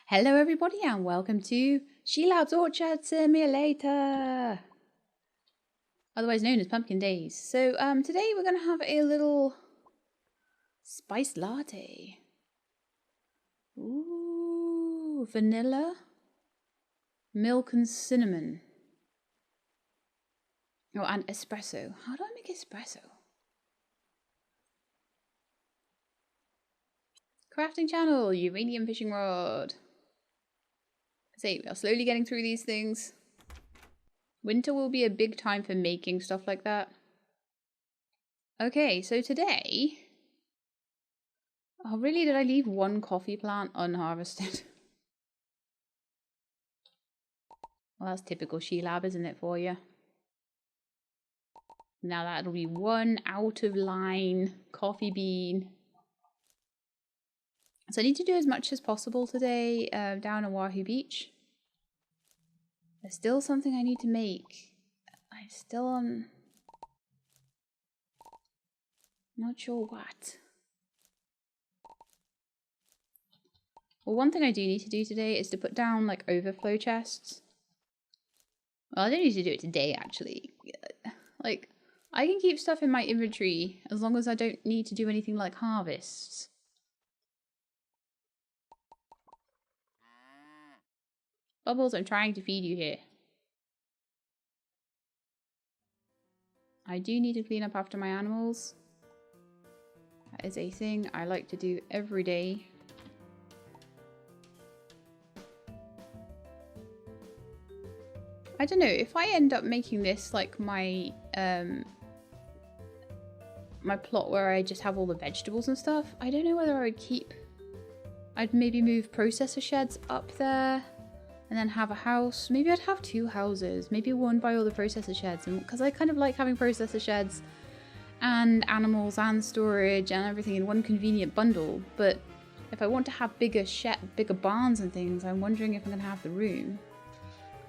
Hello everybody and welcome to Sheilab's Orchard Simulator, otherwise known as Pumpkin Days. So today we're going to have a little spiced latte. Ooh, vanilla, milk and cinnamon. Oh, and espresso. How do I make espresso? Crafting channel, uranium fishing rod. See, we are slowly getting through these things. Winter will be a big time for making stuff like that. Okay, so today... Oh, really? Did I leave one coffee plant unharvested? Well, that's typical Sheilab, isn't it, for you? Now that'll be one out of line coffee bean. So I need to do as much as possible today down on Wahoo Beach. There's still something I need to make. I'm still on... not sure what. Well, one thing I do need to do today is to put down like overflow chests. Well, I don't need to do it today actually. Like, I can keep stuff in my inventory as long as I don't need to do anything like harvests. Bubbles, I'm trying to feed you here. I do need to clean up after my animals. That is a thing I like to do every day. I don't know, if I end up making this like my my plot where I just have all the vegetables and stuff, I don't know whether I would keep... I'd maybe move processor sheds up there and then have a house. Maybe I'd have two houses, maybe one by all the processor sheds, and because I kind of like having processor sheds and animals and storage and everything in one convenient bundle. But if I want to have bigger barns and things, I'm wondering if I'm gonna have the room.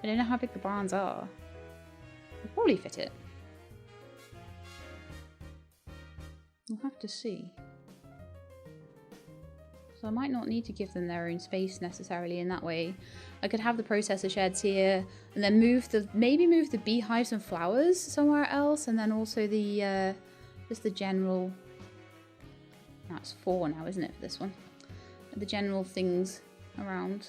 I don't know how big the barns are. I'll probably fit it. We'll have to see. So I might not need to give them their own space necessarily in that way. I could have the processor sheds here and then maybe move the beehives and flowers somewhere else, and then also the just the general... That's 4 now, isn't it, for this one? The general things around.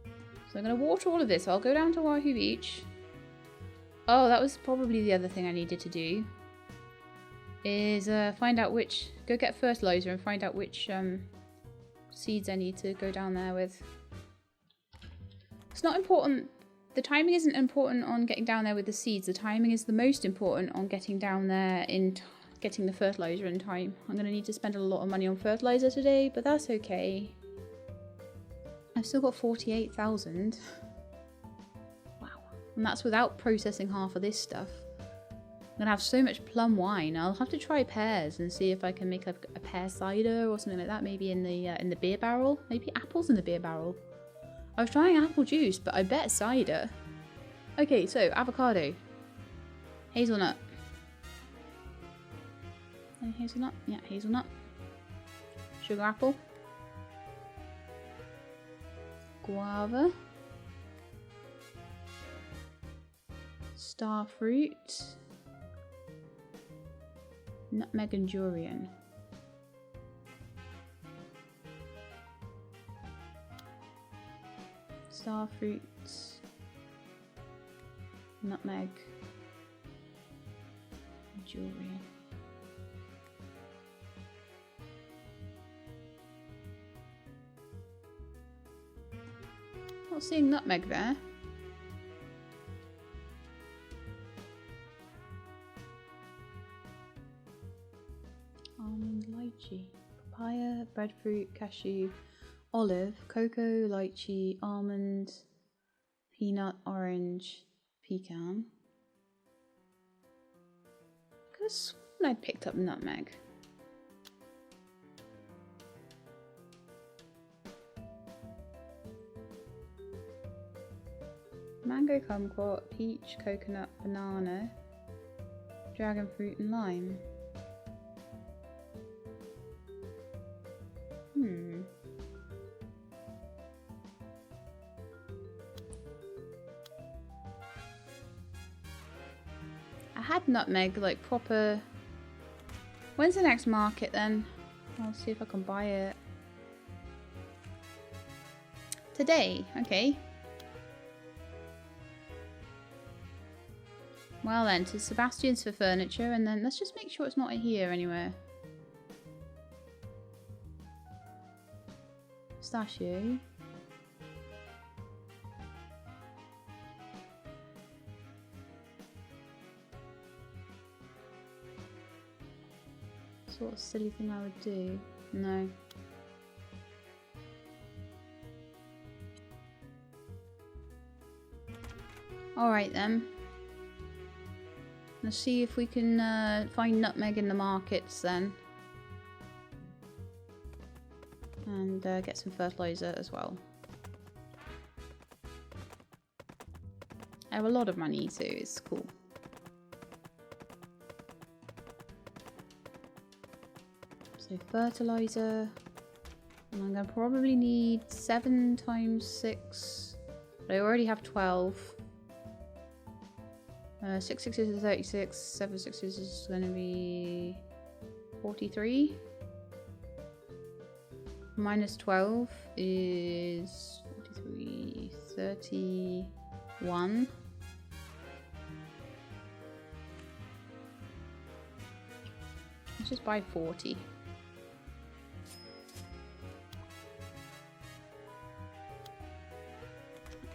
So I'm going to water all of this. So I'll go down to Wahoo Beach. Oh, that was probably the other thing I needed to do. Is find out which... Go get fertilizer and find out which seeds I need to go down there with. It's not important... The timing isn't important on getting down there with the seeds. The timing is the most important on getting down there in... getting the fertilizer in time. I'm going to need to spend a lot of money on fertilizer today, but that's okay. I've still got 48,000. Wow. And that's without processing half of this stuff. I'm gonna have so much plum wine. I'll have to try pears and see if I can make a pear cider or something like that. Maybe in the beer barrel. Maybe apples in the beer barrel. I was trying apple juice, but I bet cider. Okay, so avocado, hazelnut. Any hazelnut? Yeah, hazelnut. Sugar apple. Guava, star fruit, nutmeg and durian. Star fruit, nutmeg, and durian. Not seeing nutmeg there. Almond, lychee, papaya, breadfruit, cashew, olive, cocoa, lychee, almond, peanut, orange, pecan. I could have sworn I'd picked up nutmeg. Mango, kumquat, peach, coconut, banana, dragon fruit and lime. had nutmeg, like proper... When's the next market then? I'll see if I can buy it. Today, okay. Well then, to Sebastian's for furniture, and then let's just make sure it's not here anywhere. Pistachio. Sort of silly thing I would do. No. Alright then. Let's see if we can find nutmeg in the markets then. And get some fertilizer as well. I have a lot of money, so it's cool. So fertilizer. And I'm going to probably need 7 times 6. But I already have 12. 6 sixes is 36, 7 sixes is going to be 43. Minus 12 is 43, 31. Let's just buy 40.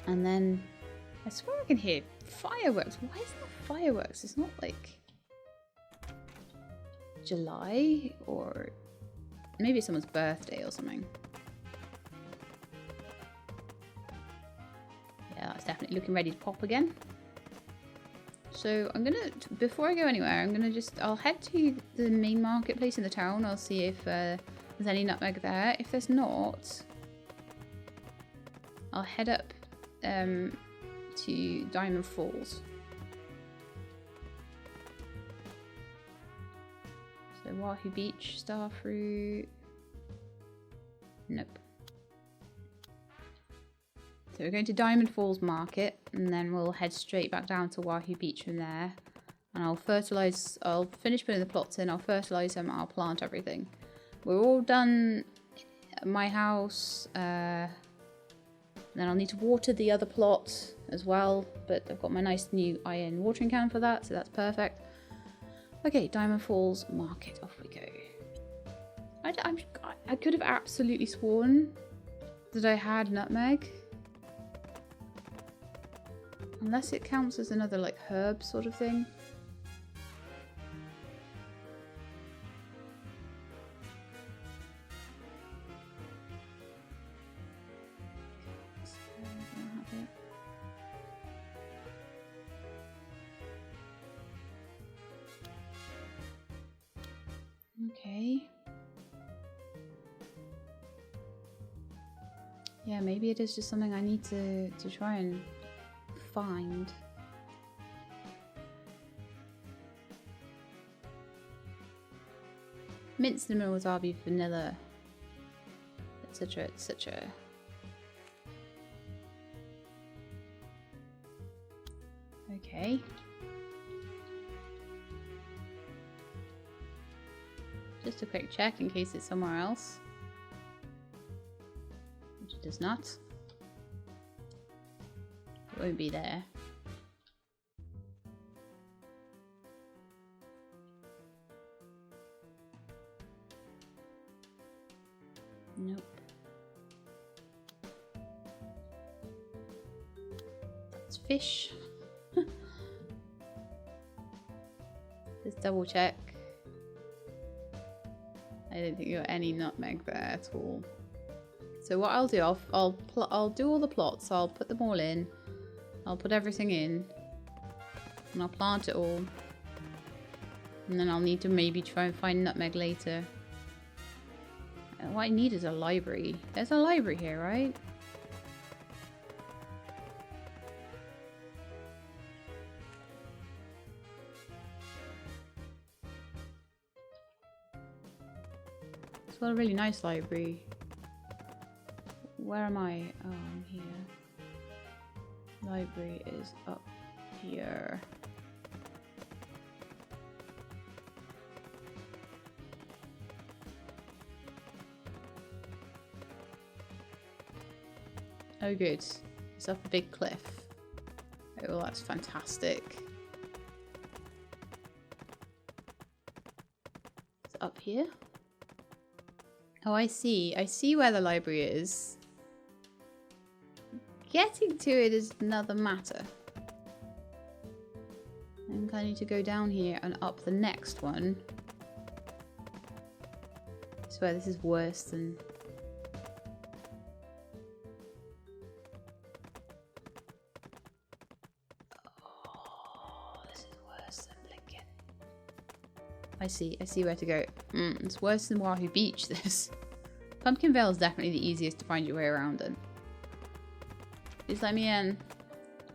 And then I swear I can hear fireworks. Why is there fireworks? It's not like July, or maybe it's someone's birthday or something. Yeah, that's definitely looking ready to pop again. So I'm gonna, before I go anywhere, I'll head to the main marketplace in the town. I'll see if there's any nutmeg there. If there's not, I'll head up to Diamond Falls. So Wahoo Beach, Starfruit. Nope. So we're going to Diamond Falls Market, and then we'll head straight back down to Wahoo Beach from there. And I'll finish putting the plots in, I'll fertilise them, I'll plant everything. We're all done at my house. Then I'll need to water the other plot as well, but I've got my nice new iron watering can for that, so that's perfect. Okay, Diamond Falls Market, off we go. I could have absolutely sworn that I had nutmeg. Unless it counts as another like herb sort of thing. Okay. Yeah, maybe it is just something I need to try and find. Mint, cinnamon, wasabi, vanilla, etc, etc. Okay. Just a quick check in case it's somewhere else, which it does not. It won't be there. Nope. That's fish. Just double check. I don't think you got any nutmeg there at all. So what I'll do, I'll do all the plots. I'll put them all in. I'll put everything in, and I'll plant it all. And then I'll need to maybe try and find nutmeg later. What I need is a library. There's a library here, right? It's got a really nice library. Where am I? Oh, I'm here. Library is up here. Oh, good. It's up a big cliff. Oh, well, that's fantastic. It's up here. Oh, I see. I see where the library is. Getting to it is another matter. I think I need to go down here and up the next one. I swear this is worse than... Oh, this is worse than Blinking. I see where to go. It's worse than Wahoo Beach, this. Pumpkin Vale is definitely the easiest to find your way around in. Please let me in.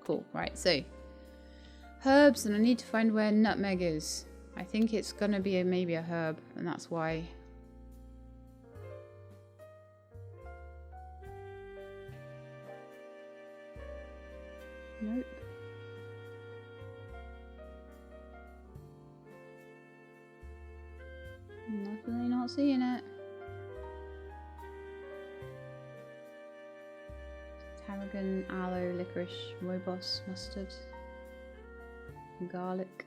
Cool, right, so. Herbs, and I need to find where Nutmeg is. I think it's gonna be maybe a herb, and that's why. Nope. Definitely not seeing it. Tarragon, aloe, licorice, rooibos, mustard, and garlic.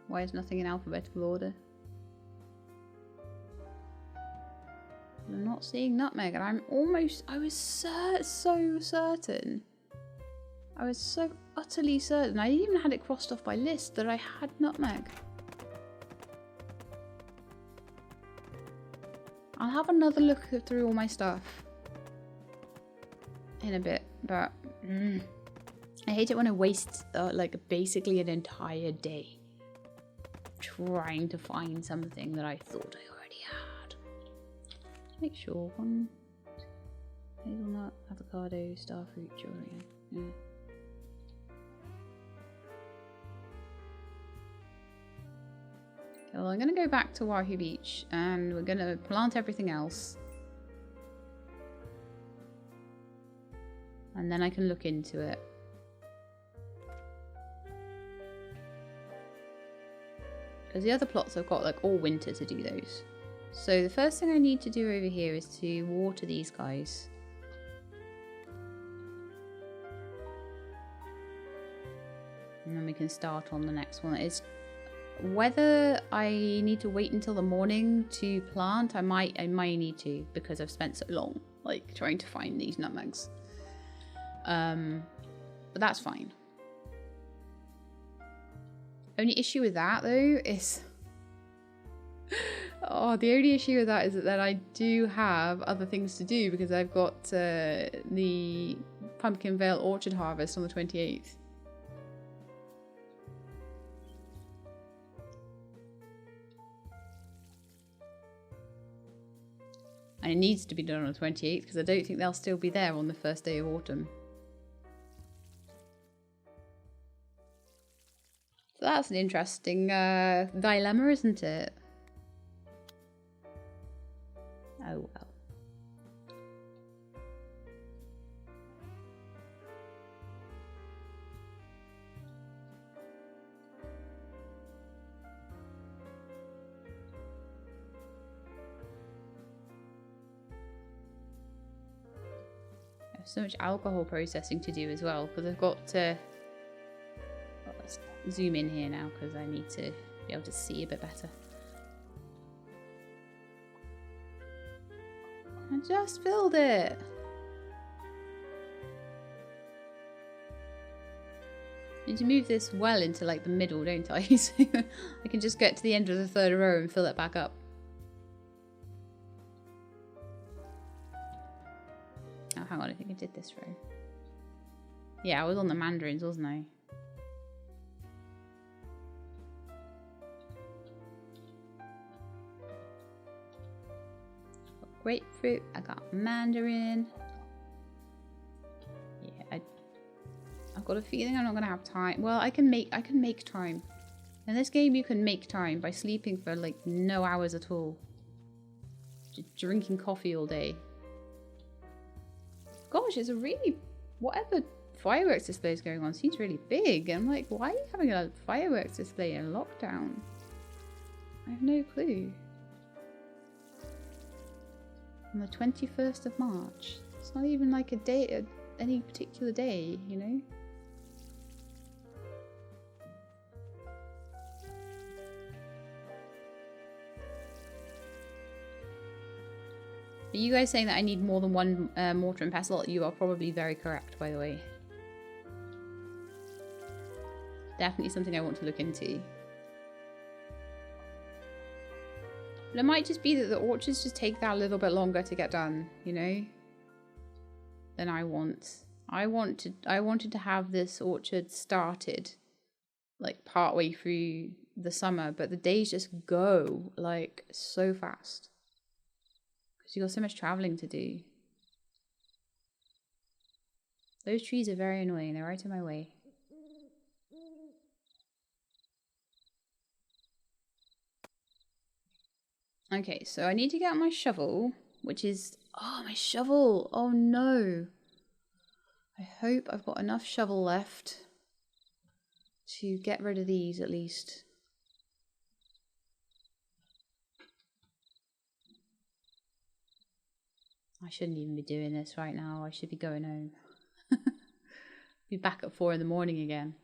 Why is nothing in alphabetical order? I'm not seeing nutmeg, and I'm almost. I was so certain. I was so utterly certain. I even had it crossed off my list that I had nutmeg. I'll have another look through all my stuff in a bit, but I hate it when I waste like basically an entire day trying to find something that I thought I already had. Make sure one hazelnut, avocado, starfruit, durian. Yeah. Well, I'm going to go back to Wahoo Beach and we're going to plant everything else. And then I can look into it. Because the other plots I've got like all winter to do those. So the first thing I need to do over here is to water these guys. And then we can start on the next one. It's whether I need to wait until the morning to plant. I might need to, because I've spent so long like trying to find these nutmegs. But that's fine. Only issue with that though is the only issue with that is that I do have other things to do, because I've got the Pumpkin Vale orchard harvest on the 28th. And it needs to be done on the 28th because I don't think they'll still be there on the first day of autumn. So that's an interesting dilemma, isn't it? Oh well. So much alcohol processing to do as well, because I've got to let's zoom in here now because I need to be able to see a bit better. I just filled it. I need to move this well into like the middle, don't I? So I can just get to the end of the third row and fill it back up. Oh, hang on, I think I did this row. Yeah, I was on the mandarins, wasn't I? Got grapefruit, I got mandarin. Yeah, I've got a feeling I'm not gonna have time. Well, I can make time. In this game you can make time by sleeping for like no hours at all. Just drinking coffee all day. Gosh, it's a really, whatever fireworks display is going on seems really big. And I'm like, why are you having a fireworks display in lockdown? I have no clue. On the 21st of March. It's not even like a any particular day, you know? Are you guys saying that I need more than one mortar and pestle? You are probably very correct, by the way. Definitely something I want to look into. But it might just be that the orchards just take that a little bit longer to get done, you know? Than I want. I wanted to have this orchard started like partway through the summer, but the days just go like so fast. Because you got so much traveling to do. Those trees are very annoying, they're right in my way. Okay, so I need to get my shovel, which is... Oh, my shovel! Oh no! I hope I've got enough shovel left to get rid of these at least. I shouldn't even be doing this right now. I should be going home. Be back at 4 in the morning again.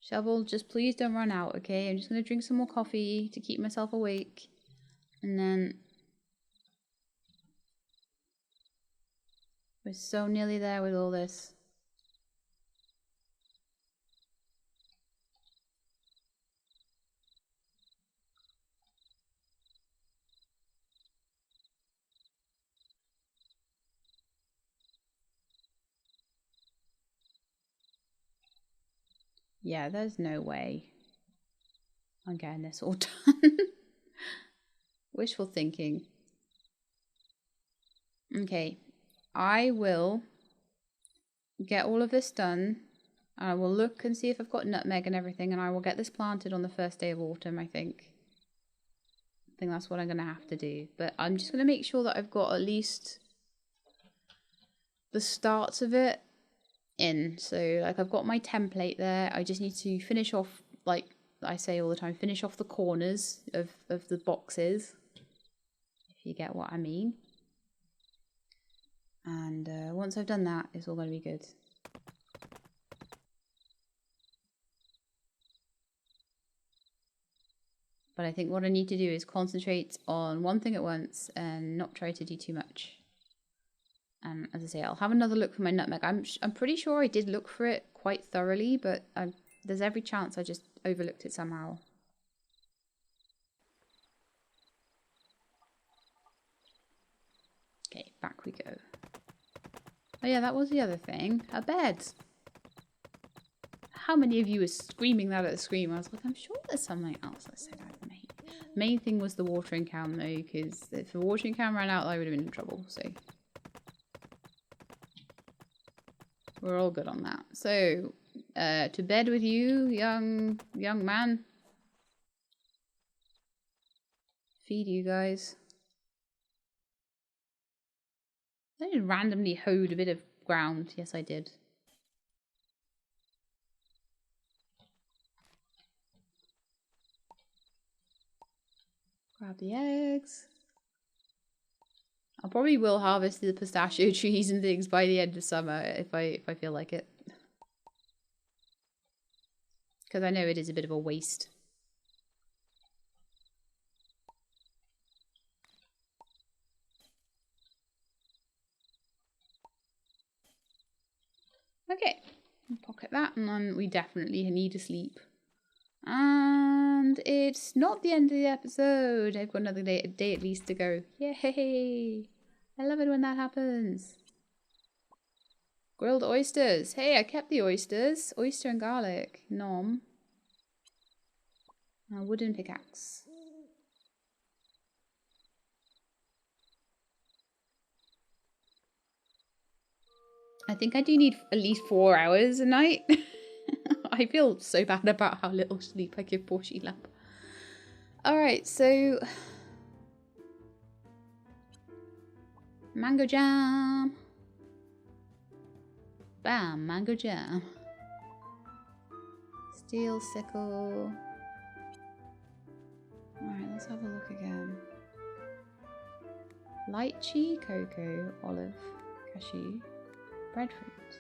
Shovel, just please don't run out, okay? I'm just going to drink some more coffee to keep myself awake. And then... We're so nearly there with all this. Yeah, there's no way I'm getting this all done. Wishful thinking. Okay, I will get all of this done. I will look and see if I've got nutmeg and everything, and I will get this planted on the first day of autumn, I think. I think that's what I'm going to have to do. But I'm just going to make sure that I've got at least the starts of it in. So like I've got my template there. I just need to finish off, like I say all the time, finish off the corners of the boxes, if you get what I mean. And once I've done that, it's all going to be good. But I think what I need to do is concentrate on one thing at once and not try to do too much. And as I say, I'll have another look for my nutmeg. I'm pretty sure I did look for it quite thoroughly, but there's every chance I just overlooked it somehow. Okay, back we go. Oh yeah, that was the other thing. A bed. How many of you were screaming that at the screen? I was like, I'm sure there's something else I said I'd make. Main thing was the watering can though, because if the watering can ran out, I would have been in trouble, so... We're all good on that. So, to bed with you, young man. Feed you guys. I just randomly hoed a bit of ground. Yes, I did. Grab the eggs. I probably will harvest the pistachio trees and things by the end of summer if I feel like it. Because I know it is a bit of a waste. Okay, pocket that, and then we definitely need to sleep. And it's not the end of the episode. I've got another day at least to go. Yay! I love it when that happens. Grilled oysters. Hey, I kept the oysters. Oyster and garlic. Nom. A wooden pickaxe. I think I do need at least 4 hours a night. I feel so bad about how little sleep I give poor Sheila. Alright, so... Mango jam. Bam, mango jam. Steel sickle. Alright, Let's have a look again. Lychee, cocoa, olive, cashew, breadfruit,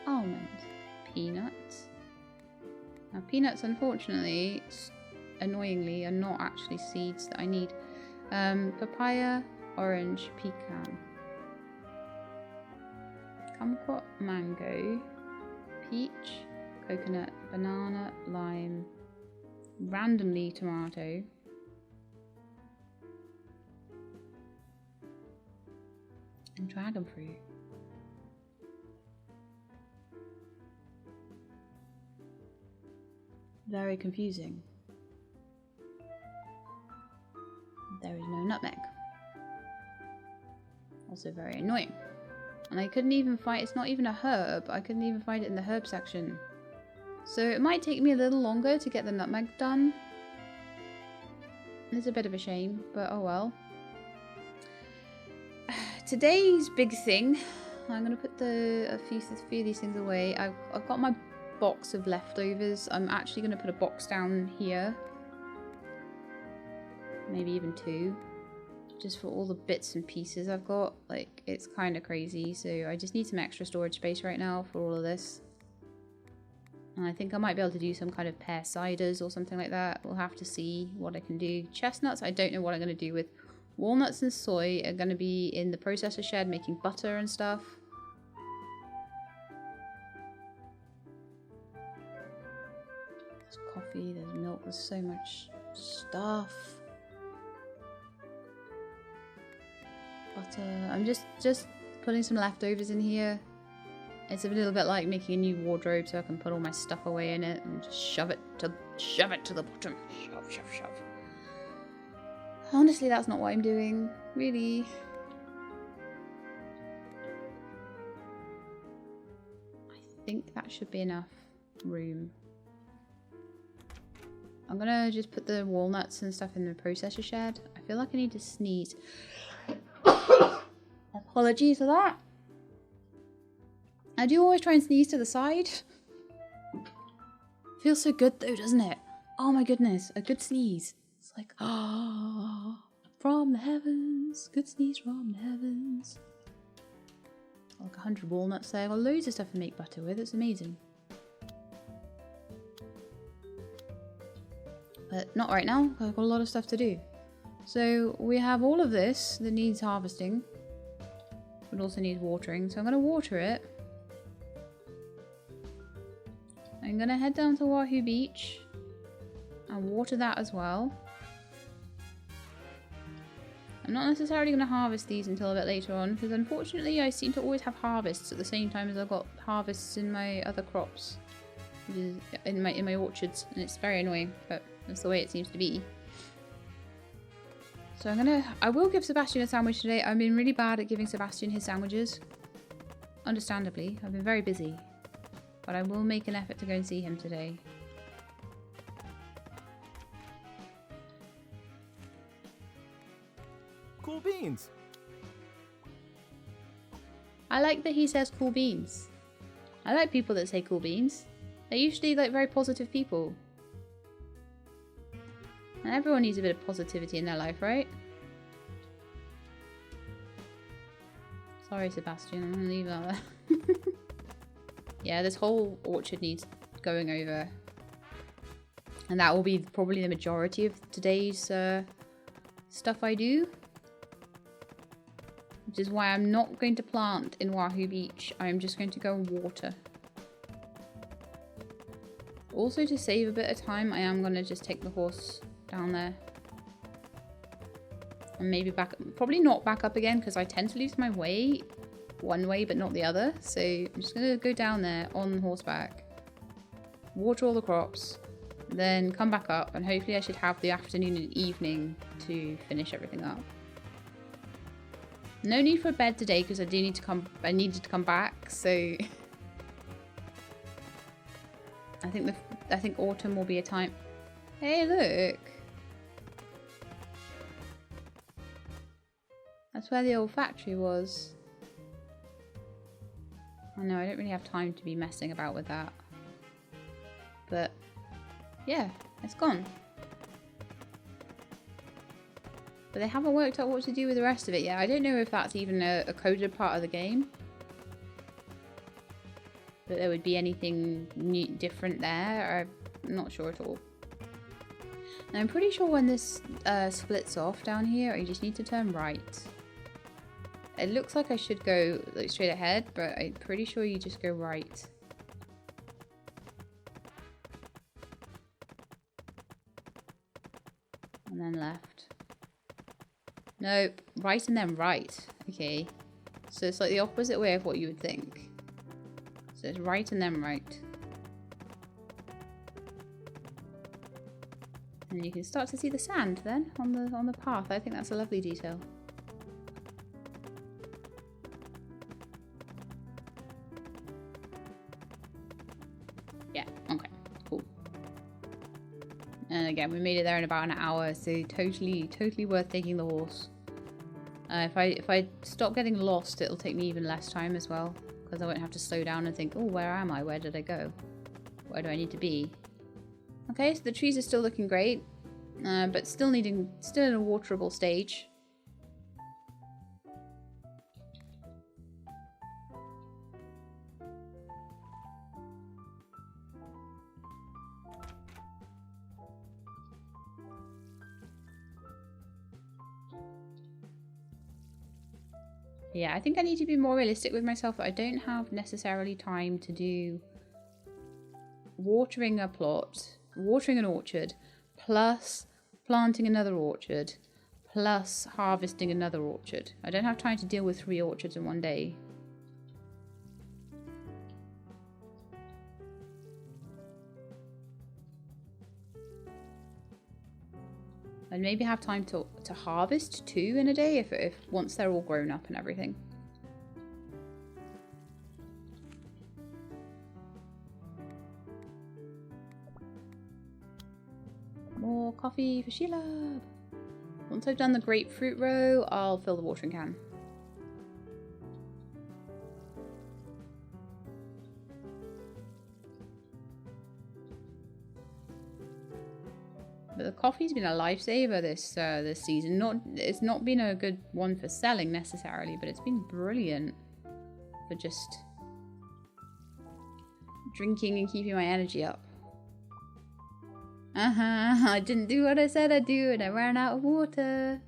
almond, peanuts. Now peanuts, unfortunately, annoyingly, are not actually seeds that I need. Papaya, orange, pecan, kumquat, mango, peach, coconut, banana, lime, randomly tomato, and dragon fruit. Very confusing. There is no nutmeg. Also very annoying. And I couldn't even find, it's not even a herb, I couldn't even find it in the herb section. So it might take me a little longer to get the nutmeg done. It's a bit of a shame, but oh well. Today's big thing, I'm going to put a few of these things away. I've got my box of leftovers. I'm actually going to put a box down here. Maybe even 2. Just for all the bits and pieces I've got. Like, it's kind of crazy. So I just need some extra storage space right now for all of this. And I think I might be able to do some kind of pear ciders or something like that. We'll have to see what I can do. Chestnuts, I don't know what I'm going to do with. Walnuts and soy are going to be in the processor shed making butter and stuff. There's coffee, there's milk, there's so much stuff. Butter. I'm just putting some leftovers in here. It's a little bit like making a new wardrobe so I can put all my stuff away in it and just shove it to the bottom. Shove. Honestly, that's not what I'm doing. Really. I think that should be enough room. I'm gonna just put the walnuts and stuff in the processor shed. I feel like I need to sneeze. Apologies for that. I do always try and sneeze to the side. Feels so good though, doesn't it? Oh my goodness, a good sneeze. It's like, ah, from the heavens, good sneeze from the heavens. Like 100 walnuts there. I've got loads of stuff to make butter with. It's amazing. But not right now. I've got a lot of stuff to do. So we have all of this that needs harvesting. But also needs watering. So I'm going to water it. I'm going to head down to Wahoo Beach and water that as well. I'm not necessarily going to harvest these until a bit later on, because unfortunately I seem to always have harvests at the same time as I've got harvests in my other crops, which is in my orchards, and it's very annoying, but that's the way it seems to be. So I will give Sebastian a sandwich today. I've been really bad at giving Sebastian his sandwiches. Understandably, I've been very busy, but I will make an effort to go and see him today. Cool beans. I like that he says cool beans. I like people that say cool beans. They're usually like very positive people. And everyone needs a bit of positivity in their life, right? Sorry, Sebastian, I'm gonna leave that there. Yeah, this whole orchard needs going over. And that will be probably the majority of today's stuff I do. Which is why I'm not going to plant in Wahoo Beach. I'm just going to go and water. Also, to save a bit of time, I am going to just take the horse down there. And maybe back, probably not back up again, because I tend to lose my way one way but not the other. So I'm just going to go down there on horseback, water all the crops, then come back up, and hopefully I should have the afternoon and evening to finish everything up. No need for a bed today because I needed to come back, so I think autumn will be a time. Hey, look. That's where the old factory was. I know, I don't really have time to be messing about with that. But yeah, it's gone. But they haven't worked out what to do with the rest of it yet. I don't know if that's even a coded part of the game. That there would be anything new, different there. I'm not sure at all. And I'm pretty sure when this splits off down here, you just need to turn right. It looks like I should go like straight ahead, but I'm pretty sure you just go right. And then left. Nope, right and then right. Okay. So it's like the opposite way of what you would think. So it's right and then right. And you can start to see the sand then on the path. I think that's a lovely detail. Yeah, okay, cool. And again, we made it there in about an hour, so totally worth taking the horse. If I stop getting lost, it'll take me even less time as well, because I won't have to slow down and think, oh, where am I? Where did I go? Where do I need to be? Okay, so the trees are still looking great, but still in a waterable stage. Yeah, I think I need to be more realistic with myself. I don't have necessarily time to do watering a plot, watering an orchard, plus planting another orchard, plus harvesting another orchard. I don't have time to deal with 3 orchards in one day. I'd maybe have time to harvest 2 in a day if once they're all grown up and everything. More coffee for Sheila. Once I've done the grapefruit row, I'll fill the watering can. But the coffee's been a lifesaver this season. It's not been a good one for selling necessarily, but it's been brilliant for just drinking and keeping my energy up. I didn't do what I said I'd do and I ran out of water.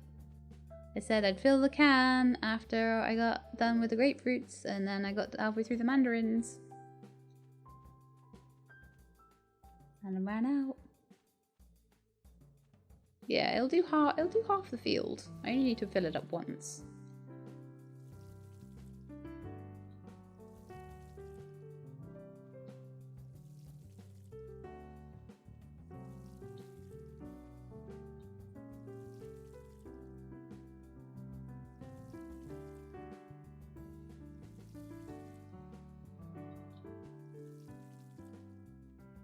I said I'd fill the can after I got done with the grapefruits, and then I got halfway through the mandarins. And I ran out. Yeah, it'll do half the field. I only need to fill it up once.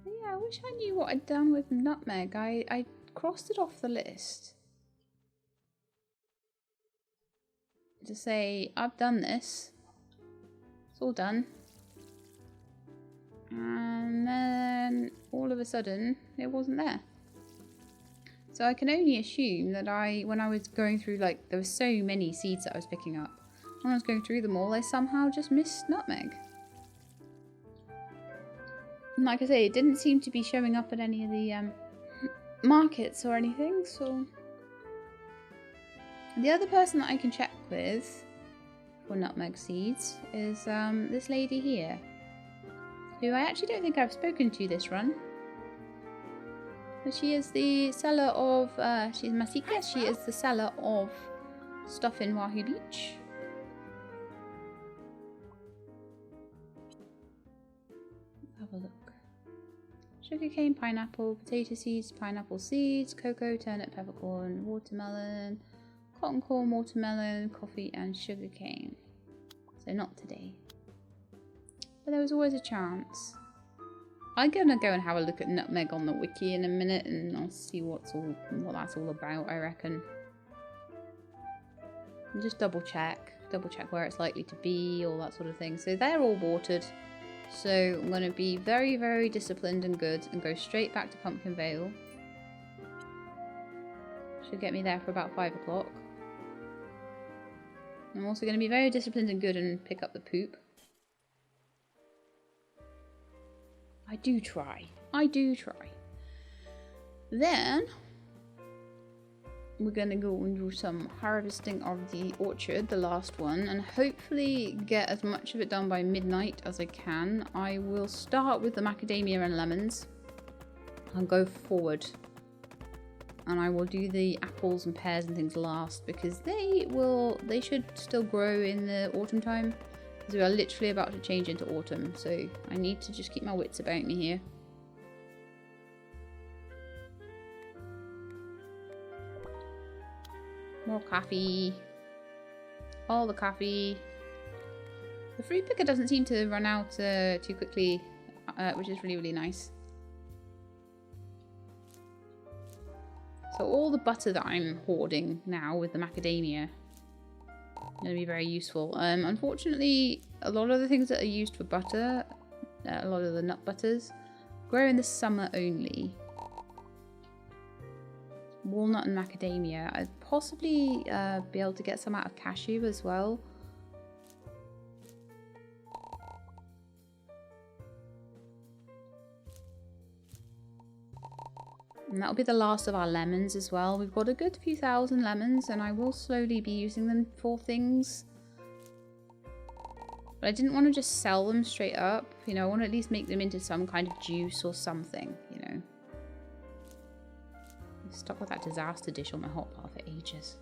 Yeah, I wish I knew what I'd done with nutmeg. I crossed it off the list to say I've done this. It's all done. And then all of a sudden it wasn't there. So I can only assume that when I was going through, like, there were so many seeds that I was picking up. When I was going through them all, I somehow just missed nutmeg. And like I say, it didn't seem to be showing up at any of the markets or anything, so the other person that I can check with for nutmeg seeds is this lady here, who I actually don't think I've spoken to this run, but she is the seller of she's Masika. She is the seller of stuff in Wahoo Beach. Let's have a look. Sugarcane, pineapple, potato seeds, pineapple seeds, cocoa, turnip, peppercorn, watermelon, cotton corn, watermelon, coffee and sugarcane. So not today. But there was always a chance. I'm gonna go and have a look at nutmeg on the wiki in a minute, and I'll see what that's all about, I reckon. And just double check where it's likely to be, all that sort of thing. So they're all watered. So I'm going to be very, very disciplined and good and go straight back to Pumpkin Vale. Should get me there for about 5 o'clock. I'm also going to be very disciplined and good and pick up the poop. I do try. I do try. Then we're going to go and do some harvesting of the orchard, the last one, and hopefully get as much of it done by midnight as I can. I will start with the macadamia and lemons and go forward. And I will do the apples and pears and things last because they should still grow in the autumn time because we are literally about to change into autumn. So I need to just keep my wits about me here. More coffee. All the coffee. The fruit picker doesn't seem to run out too quickly, which is really, really nice. So all the butter that I'm hoarding now with the macadamia is going to be very useful. Unfortunately, a lot of the things that are used for butter, a lot of the nut butters, grow in the summer only. Walnut and macadamia. I'd possibly be able to get some out of cashew as well. And that'll be the last of our lemons as well. We've got a good few thousand lemons and I will slowly be using them for things. But I didn't want to just sell them straight up. You know, I want to at least make them into some kind of juice or something, you know. I'm stuck with that disaster dish on my hotbar for ages.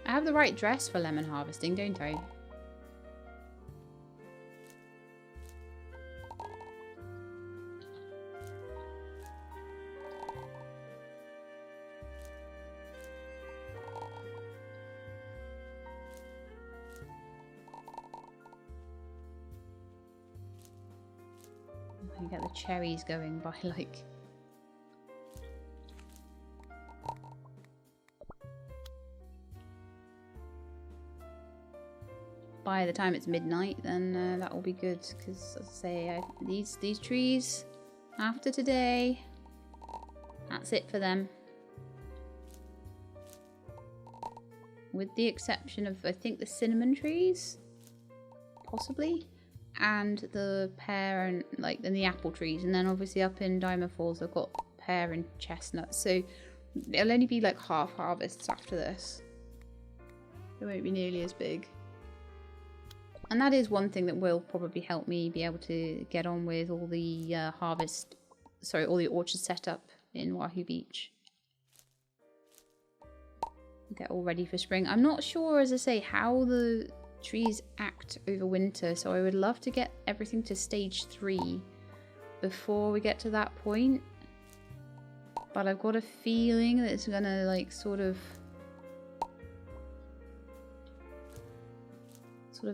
I have the right dress for lemon harvesting, don't I? I can get the cherries going by like... by the time it's midnight, then that will be good because, as I say, these trees after today, that's it for them. With the exception of, I think, the cinnamon trees, possibly, and the pear and the apple trees, and then obviously up in Diamond Falls I've got pear and chestnuts. So it'll only be like half harvests after this. It won't be nearly as big. And that is one thing that will probably help me be able to get on with all the all the orchard setup in Wahoo Beach. Get all ready for spring. I'm not sure, as I say, how the trees act over winter, so I would love to get everything to stage 3 before we get to that point. But I've got a feeling that it's gonna like sort of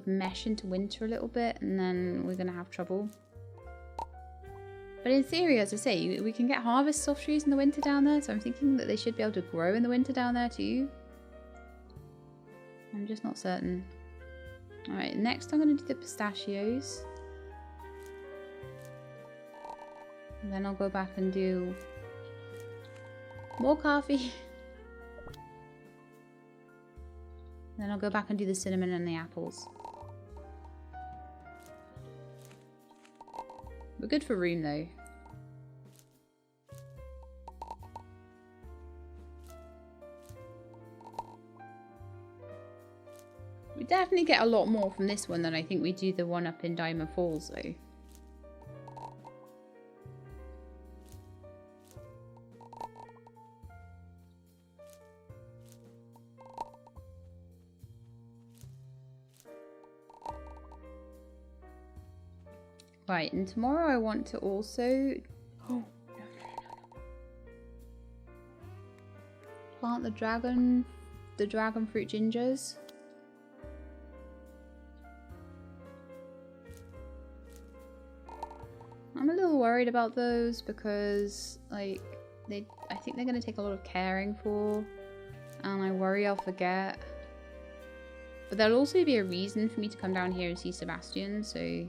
mesh into winter a little bit, and then we're gonna have trouble. But in theory, as I say, we can get harvest soft trees in the winter down there, so I'm thinking that they should be able to grow in the winter down there too. I'm just not certain. Alright, next I'm gonna do the pistachios. And then I'll go back and do more coffee. Then I'll go back and do the cinnamon and the apples. We're good for room though. We definitely get a lot more from this one than I think we do the one up in Diamond Falls though. Right, and tomorrow I want to also plant the dragon fruit gingers. I'm a little worried about those because I think they're going to take a lot of caring for, and I worry I'll forget. But there'll also be a reason for me to come down here and see Sebastian, so...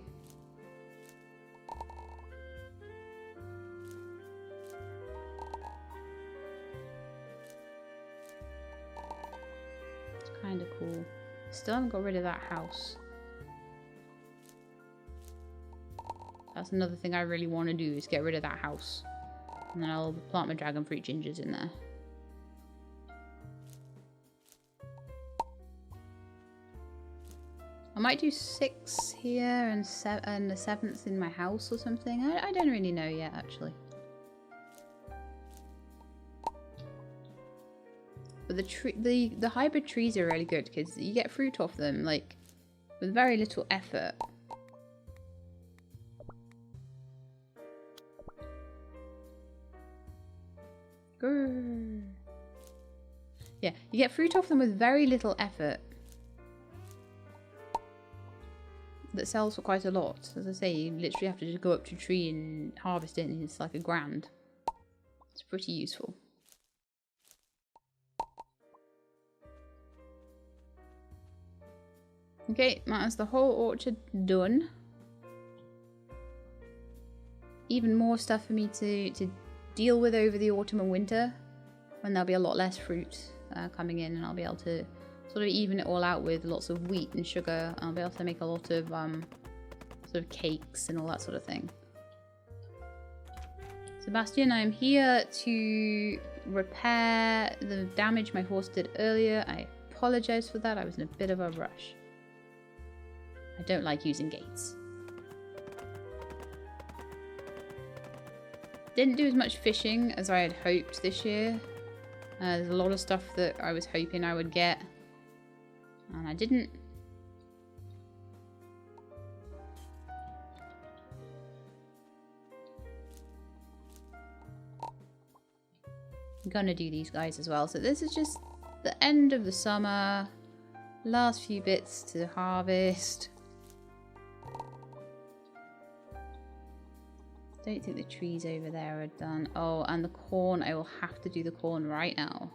It's kind of cool. Still haven't got rid of that house. That's another thing I really want to do, is get rid of that house. And then I'll plant my dragon fruit gingers in there. I might do 6 here and the 7th in my house or something. I don't really know yet, actually. But the hybrid trees are really good because you get fruit off them, like, with very little effort. Grrr. Yeah, you get fruit off them with very little effort. That sells for quite a lot. As I say, you literally have to just go up to a tree and harvest it, and it's like $1,000. It's pretty useful. Okay, that's the whole orchard done. Even more stuff for me to deal with over the autumn and winter, when there'll be a lot less fruit coming in, and I'll be able to sort of even it all out with lots of wheat and sugar. I'll be able to make a lot of sort of cakes and all that sort of thing. Sebastian, I'm here to repair the damage my horse did earlier. I apologize for that. I was in a bit of a rush. I don't like using gates. Didn't do as much fishing as I had hoped this year. There's a lot of stuff that I was hoping I would get, and I didn't. I'm gonna do these guys as well. So this is just the end of the summer. Last few bits to harvest. Don't think the trees over there are done. Oh, and the corn. I will have to do the corn right now.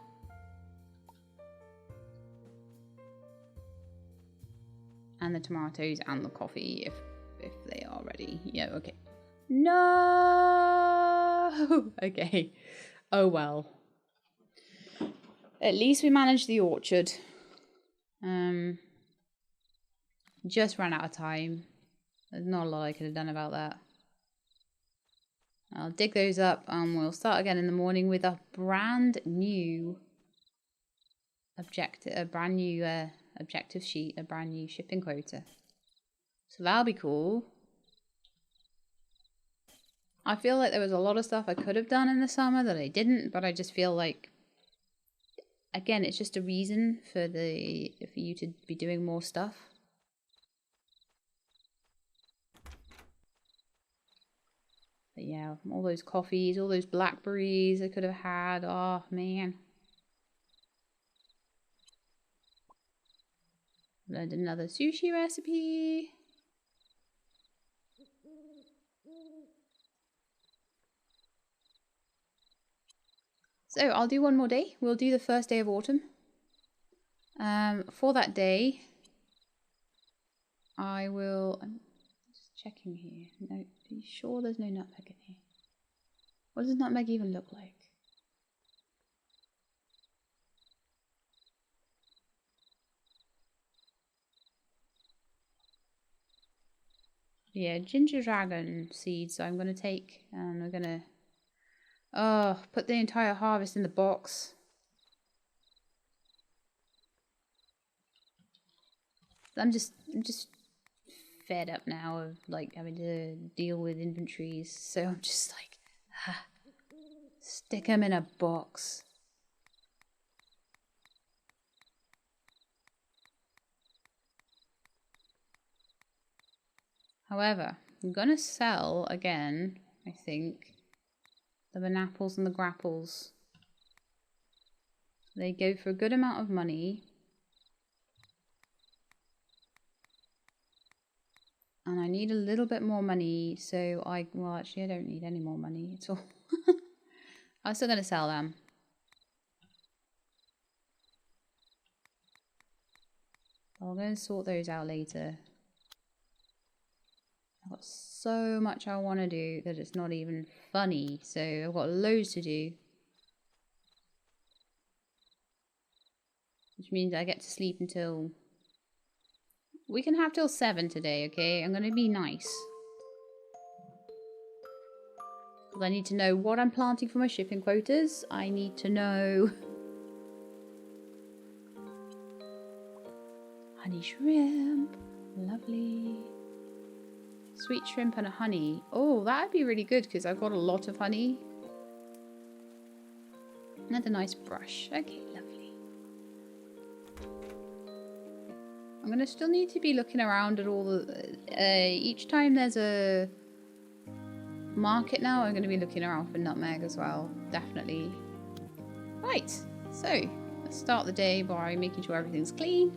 And the tomatoes and the coffee if they are ready. Yeah, okay. No! Okay. Oh well. At least we managed the orchard. Just ran out of time. There's not a lot I could have done about that. I'll dig those up and we'll start again in the morning with a brand new objective, objective sheet, a brand new shipping quota. So that'll be cool. I feel like there was a lot of stuff I could have done in the summer that I didn't, but I just feel like, again, it's just a reason for you to be doing more stuff. But yeah, all those coffees, all those blackberries I could have had. Oh, man. Learned another sushi recipe. So I'll do one more day. We'll do the first day of autumn. For that day, I will... I'm just checking here. No, are you sure there's no nutmeg in here? What does nutmeg even look like? Yeah, ginger dragon seeds I'm going to take, and we're going to put the entire harvest in the box. I'm just fed up now of like having to deal with inventories, so I'm just like, stick them in a box. However, I'm gonna sell again, I think, the banapples and the grapples. They go for a good amount of money. And I need a little bit more money, so well, actually I don't need any more money at all. I'm still gonna sell them. I'll go and sort those out later. I've got so much I want to do that it's not even funny. So I've got loads to do. Which means I get to sleep until... We can have till 7 today, okay? I'm going to be nice. Because I need to know what I'm planting for my shipping quotas. I need to know... Honey shrimp. Lovely. Sweet shrimp and a honey. Oh, that'd be really good because I've got a lot of honey. Another nice brush. Okay, lovely. I'm going to still need to be looking around at all the... each time there's a market now, I'm going to be looking around for nutmeg as well. Definitely. Right. So, let's start the day by making sure everything's clean.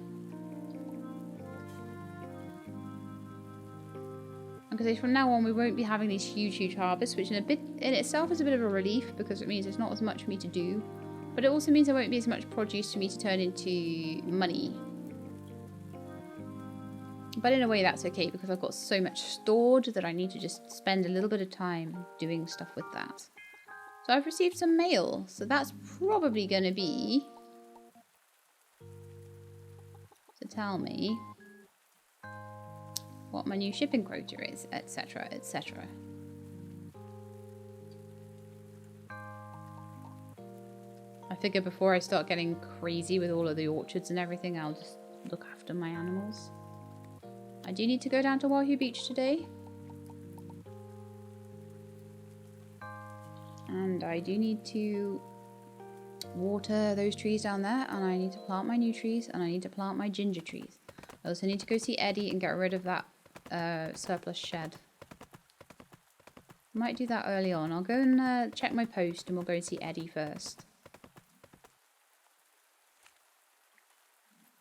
Because from now on we won't be having these huge harvests, which in itself is a bit of a relief because it means there's not as much for me to do, but it also means there won't be as much produce for me to turn into money. But in a way that's okay because I've got so much stored that I need to just spend a little bit of time doing stuff with that. So I've received some mail, so that's probably going to be to tell me what my new shipping quota is, etc, etc. I figure before I start getting crazy with all of the orchards and everything, I'll just look after my animals. I do need to go down to Wahoo Beach today. And I do need to water those trees down there, and I need to plant my new trees, and I need to plant my ginger trees. I also need to go see Eddie and get rid of that surplus shed. I might do that early on. I'll go and check my post and we'll go and see Eddie first.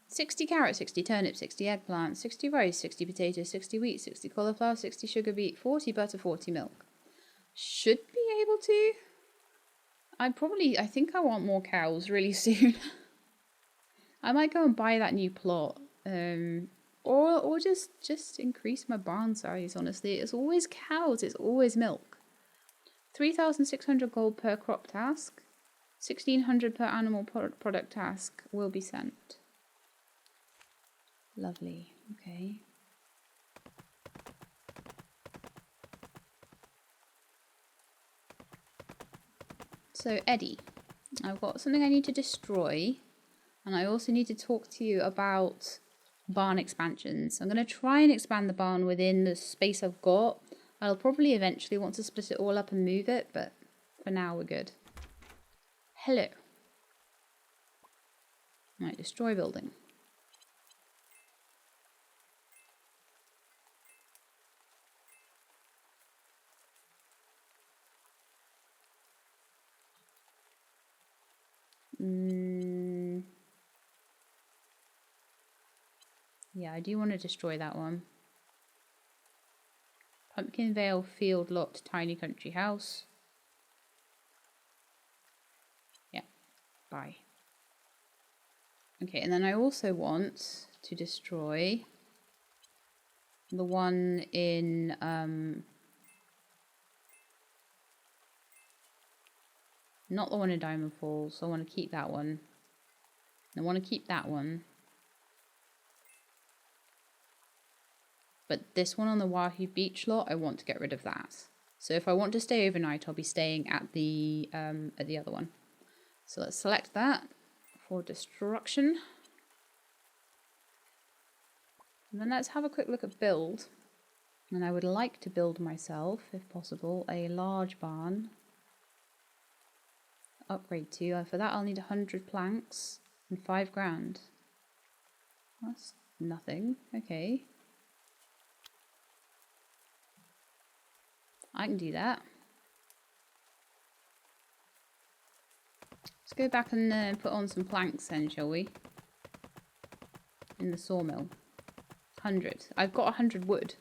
60 carrots, 60 turnips, 60 eggplants, 60 rice, 60 potatoes, 60 wheat, 60 cauliflower, 60 sugar beet, 40 butter, 40 milk. Should be able to. I think I want more cows really soon. I might go and buy that new plot. Or just increase my barn size, honestly. It's always cows, it's always milk. 3,600 gold per crop task. 1,600 per animal product task will be sent. Lovely, okay. So, Eddie, I've got something I need to destroy. And I also need to talk to you about barn expansions. I'm going to try and expand the barn within the space I've got. I'll probably eventually want to split it all up and move it, but for now we're good. Hello. Right, destroy building. Yeah, I do want to destroy that one. Pumpkin Vale Field Lot Tiny Country House. Yeah, bye. Okay, and then I also want to destroy the one in not the one in Diamond Falls. So I want to keep that one. I want to keep that one. But this one on the Wahoo Beach lot, I want to get rid of that. So if I want to stay overnight, I'll be staying at the other one. So let's select that for destruction. And then let's have a quick look at build. And I would like to build myself, if possible, a large barn. Upgrade to. For that I'll need 100 planks and 5 grand. That's nothing. Okay. I can do that. Let's go back and put on some planks then, shall we? In the sawmill. 100. I've got 100 wood.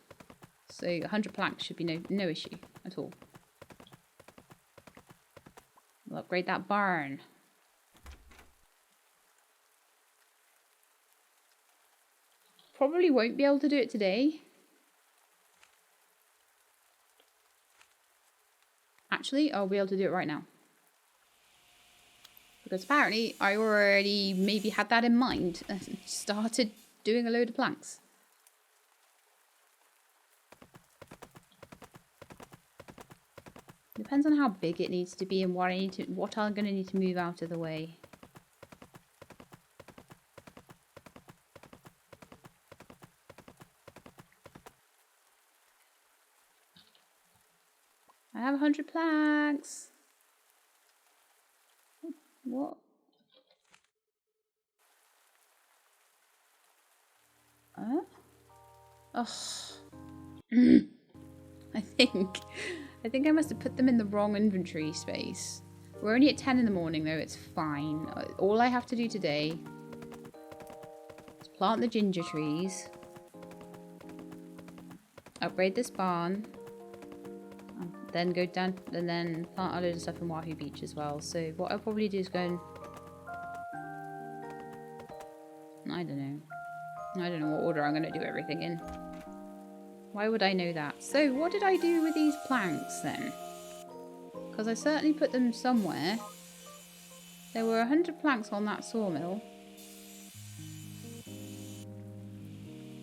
So 100 planks should be no issue at all. We'll upgrade that barn. probably won't be able to do it today. Actually, I'll be able to do it right now. Because apparently I already maybe had that in mind and started doing a load of planks. Depends on how big it needs to be and what I'm going to need to move out of the way. I have 100 planks. What? Oh. I think I must have put them in the wrong inventory space. We're only at 10 in the morning though, it's fine. All I have to do today is plant the ginger trees, upgrade this barn, then go down and then plant a load of stuff in Wahoo Beach as well. So what I'll probably do is go and... I don't know what order I'm going to do everything in. Why would I know that? So what did I do with these planks then? Because I certainly put them somewhere. There were 100 planks on that sawmill.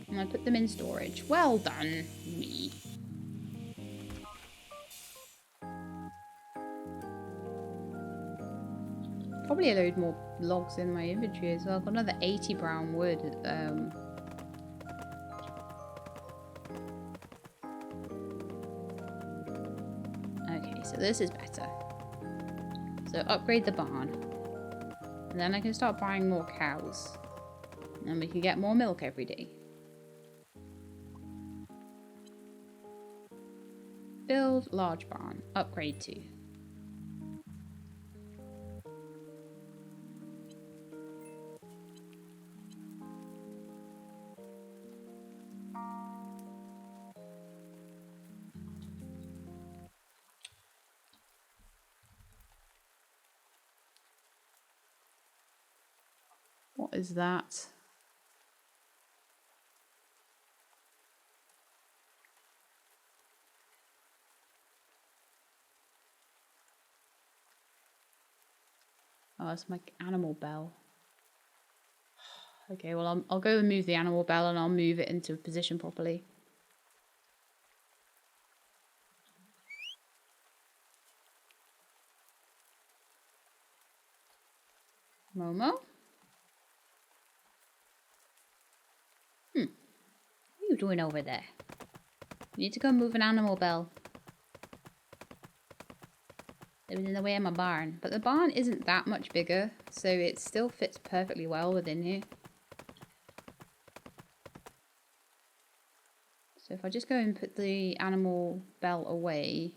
And I put them in storage. Well done, me. Probably a load more logs in my inventory as well. I've got another 80 brown wood. Okay, so this is better. So upgrade the barn. And then I can start buying more cows. And we can get more milk every day. Build large barn. Upgrade to. What is that? Oh, that's my animal bell. Okay, well, I'll go and move the animal bell and I'll move it into position properly. Momo? What are you doing over there? You need to go and move an animal bell. It was in the way of my barn. But the barn isn't that much bigger, so it still fits perfectly well within here. So if I just go and put the animal bell away.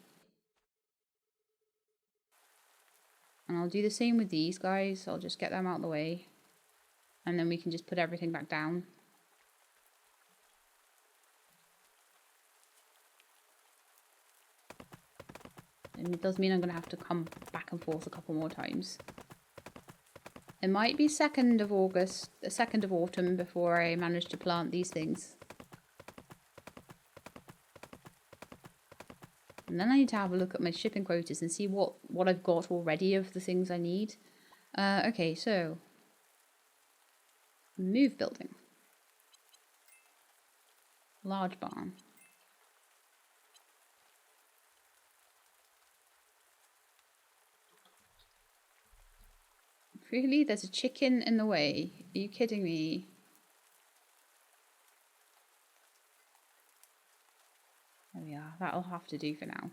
And I'll do the same with these guys. I'll just get them out of the way. And then we can just put everything back down. And it does mean I'm going to have to come back and forth a couple more times. It might be 2nd of August, the 2nd of autumn before I manage to plant these things. And then I need to have a look at my shipping quotas and see what I've got already of the things I need. Okay, so move building. Large barn. Really? There's a chicken in the way? Are you kidding me? There we are. That'll have to do for now.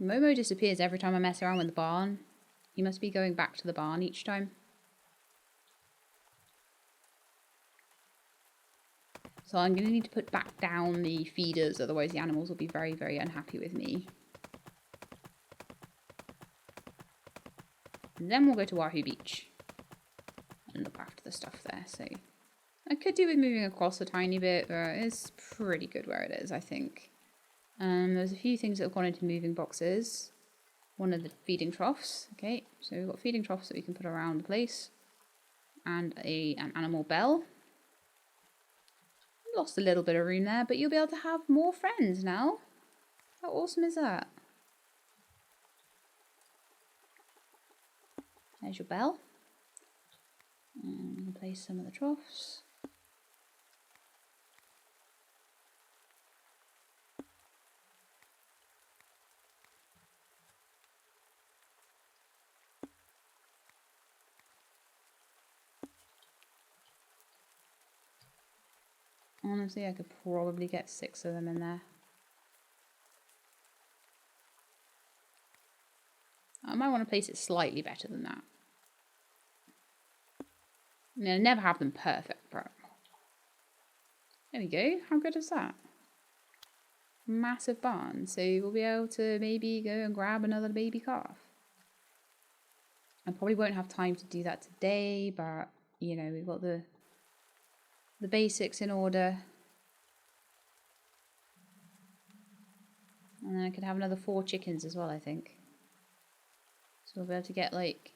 Momo disappears every time I mess around with the barn. He must be going back to the barn each time. So I'm going to need to put back down the feeders, otherwise the animals will be very, very unhappy with me. And then we'll go to Wahoo Beach and look after the stuff there. So I could do with moving across a tiny bit, but it's pretty good where it is, I think. There's a few things that have gone into moving boxes. One of the feeding troughs. Okay, so we've got feeding troughs that we can put around the place. and an animal bell. Lost a little bit of room there, but you'll be able to have more friends now. How awesome is that? There's your bell. And we can place some of the troughs. Honestly, I could probably get 6 of them in there. I might want to place it slightly better than that. I mean, I never have them perfect, but there we go. How good is that? Massive barn, so we'll be able to maybe go and grab another baby calf. I probably won't have time to do that today, but you know, we've got the basics in order. And then I could have another 4 chickens as well, I think. So we'll be able to get like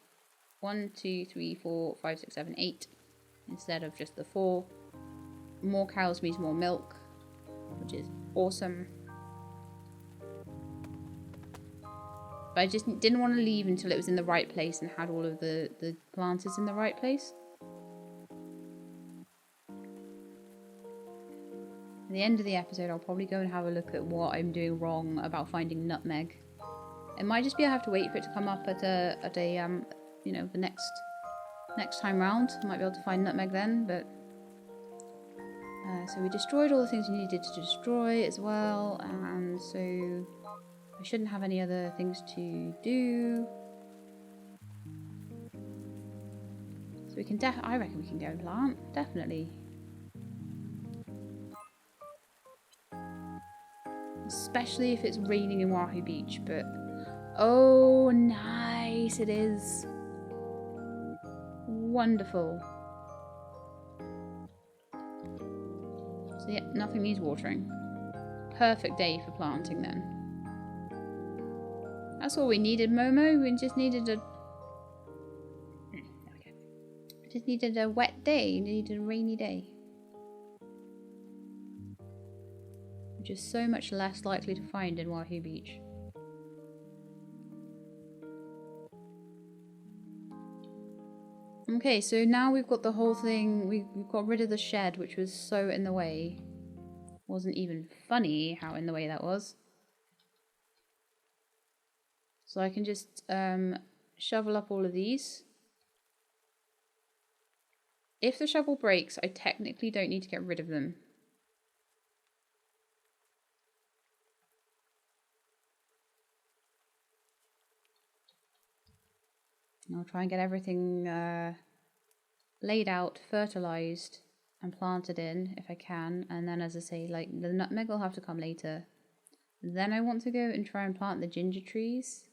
1, 2, 3, 4, 5, 6, 7, 8 instead of just the 4. More cows means more milk, which is awesome. But I just didn't want to leave until it was in the right place and had all of the planters in the right place. At the end of the episode, I'll probably go and have a look at what I'm doing wrong about finding nutmeg. It might just be I have to wait for it to come up at a you know, the next time round. I might be able to find nutmeg then, but so we destroyed all the things we needed to destroy as well, and so I shouldn't have any other things to do. So we can I reckon we can go and plant, definitely. Especially if it's raining in Wahoo Beach, but oh, nice it is. Wonderful. So yeah, nothing needs watering. Perfect day for planting then. That's all we needed, Momo. We just needed a... There we go. Just needed a wet day. Needed a rainy day. Which is so much less likely to find in Wahoo Beach. Okay, so now we've got the whole thing. We've got rid of the shed, which was so in the way. Wasn't even funny how in the way that was. So I can just shovel up all of these. If the shovel breaks, I technically don't need to get rid of them. I'll try and get everything laid out, fertilized, and planted in if I can. And then, as I say, like the nutmeg will have to come later. Then I want to go and try and plant the ginger trees.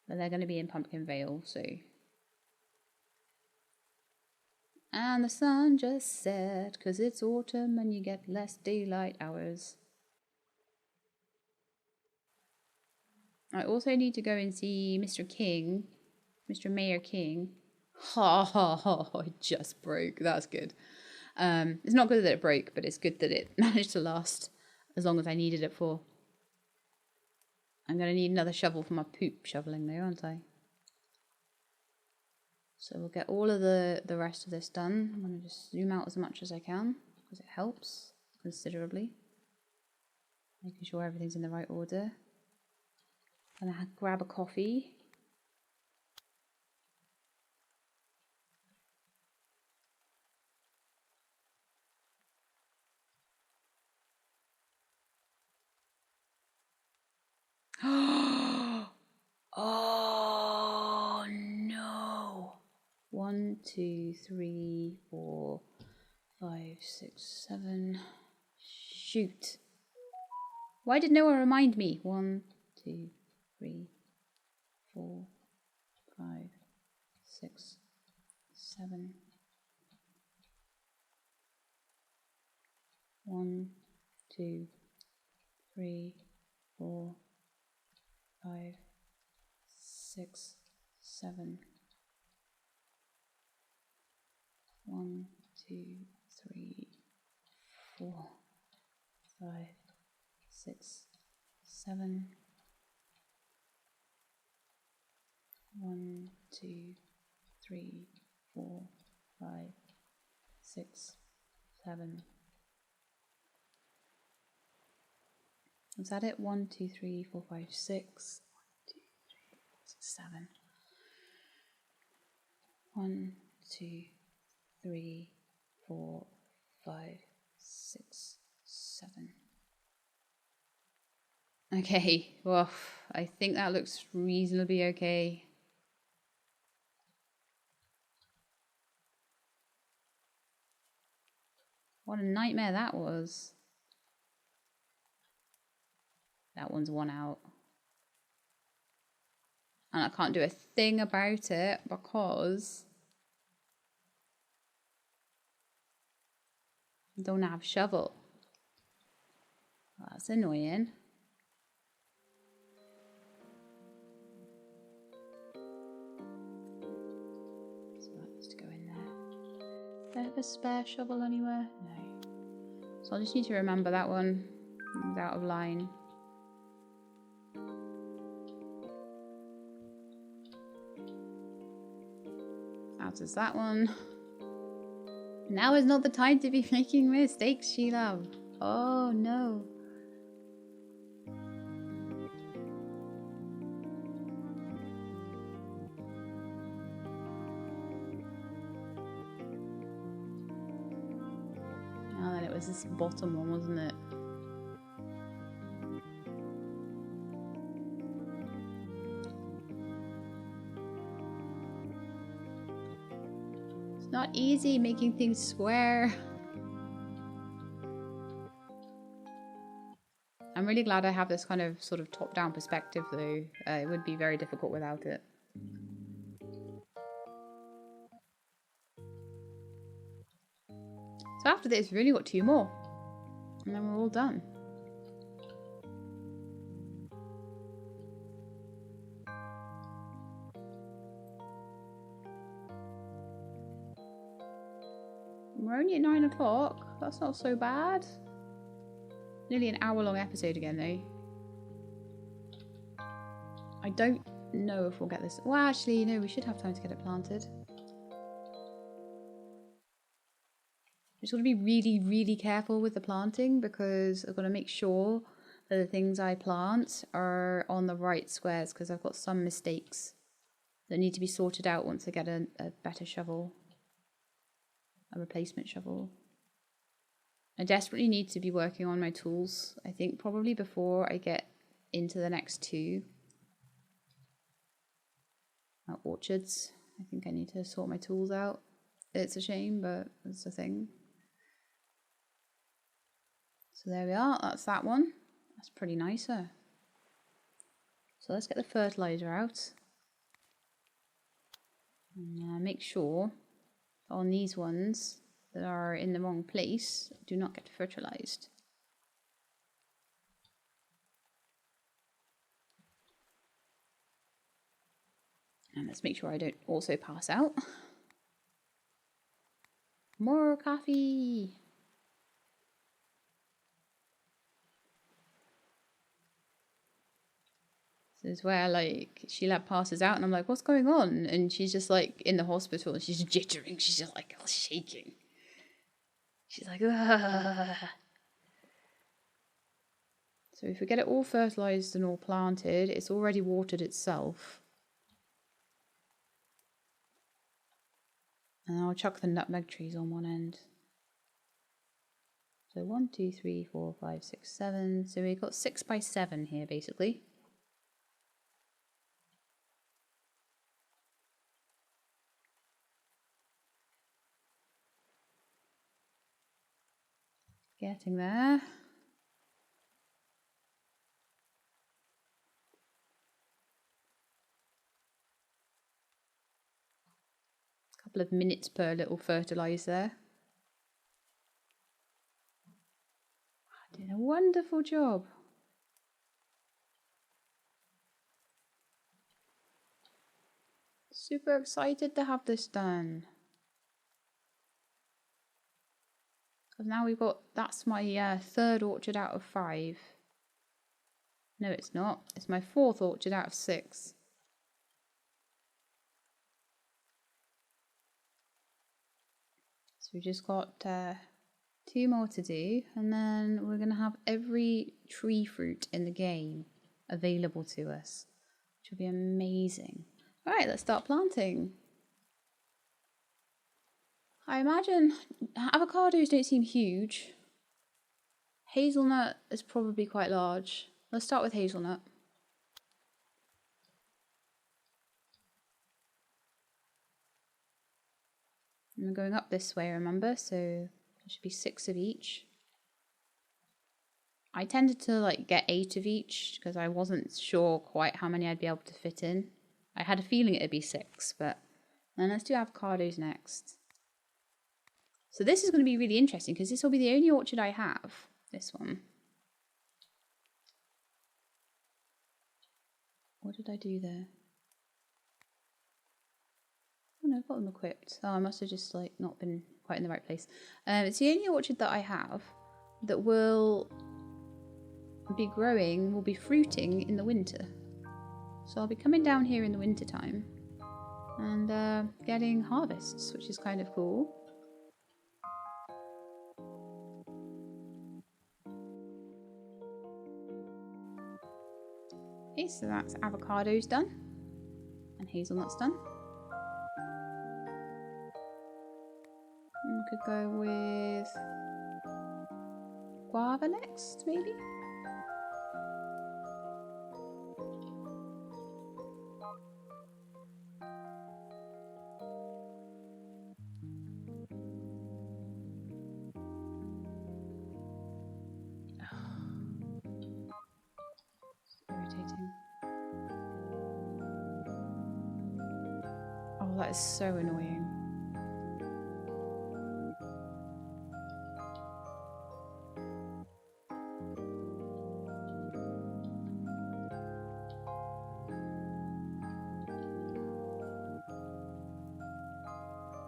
But they're going to be in Pumpkin Vale, so... And the sun just set, because it's autumn and you get less daylight hours. I also need to go and see Mr. King, Mr. Mayor King. Ha ha ha, it just broke. That's good. It's not good that it broke, but it's good that it managed to last as long as I needed it for. I'm going to need another shovel for my poop shoveling though, aren't I? So we'll get all of the rest of this done. I'm going to just zoom out as much as I can because it helps considerably. Making sure everything's in the right order. I'm going to grab a coffee. Oh no! 1, 2, 3, 4, 5, 6, 7. Shoot! Why did no one remind me? 1, 2, 3, 4, 5, 6, 7. 1, 2, 3, 4, 5, 6, 7. 1, 2, 3, 4, 5, 6, 7. 1, 2, 3, 4, 5, 6, 7. Is that it? 1, 2, 3, 4, 5, 6. 1, 2, 3, 4, 6, 7. 1, 2, 3, 4, 5, 6, 7. Okay, well, I think that looks reasonably okay. What a nightmare that was. That one's one out. And I can't do a thing about it because I don't have a shovel. That's annoying. So that has to go in there. Do I have a spare shovel anywhere? No. So I just need to remember that one. It's out of line. Out is that one. Now is not the time to be making mistakes, Sheila. Oh no. Oh, then it was this bottom one, wasn't it? It's not easy making things square. I'm really glad I have this kind of sort of top-down perspective though. It would be very difficult without it. So after this, we've only got 2 more. And then we're all done. We're only at 9 o'clock. That's not so bad. Nearly an hour-long episode again, though. I don't know if we'll get this. Well, actually, no, we should have time to get it planted. Just got to be really, really careful with the planting because I've got to make sure that the things I plant are on the right squares because I've got some mistakes that need to be sorted out once I get a better shovel. A replacement shovel. I desperately need to be working on my tools. I think probably before I get into the next 2 orchards. I think I need to sort my tools out. It's a shame, but it's a thing. So there we are. That's that one. That's pretty nicer. So let's get the fertilizer out. And make sure on these ones that are in the wrong place do not get fertilized. And let's make sure I don't also pass out. More coffee! So it's where like Sheila passes out and I'm like, what's going on? And she's just like in the hospital and she's jittering. She's just like all shaking. She's like, ah. So if we get it all fertilized and all planted, it's already watered itself. And I'll chuck the nutmeg trees on one end. So 1, 2, 3, 4, 5, 6, 7. So we've got 6 by 7 here basically. Getting there. Couple of minutes per little fertilize there. Doing a wonderful job. Super excited to have this done. Because now we've got, that's my third orchard out of 5. No, it's not. It's my 4th orchard out of 6. So we just got 2 more to do, and then we're going to have every tree fruit in the game available to us, which will be amazing. Alright, let's start planting. I imagine avocados don't seem huge. Hazelnut is probably quite large. Let's start with hazelnut. And we're going up this way, remember? So there should be 6 of each. I tended to like get 8 of each because I wasn't sure quite how many I'd be able to fit in. I had a feeling it'd be 6, but then let's do avocados next. So this is going to be really interesting because this will be the only orchard I have. This one. What did I do there? Oh no, I've got them equipped. Oh, I must have just like not been quite in the right place. It's the only orchard that I have that will be growing, will be fruiting in the winter. So I'll be coming down here in the winter time and getting harvests, which is kind of cool. Okay, so that's avocados done and hazelnuts done. And we could go with guava next, maybe? Oh, that is so annoying.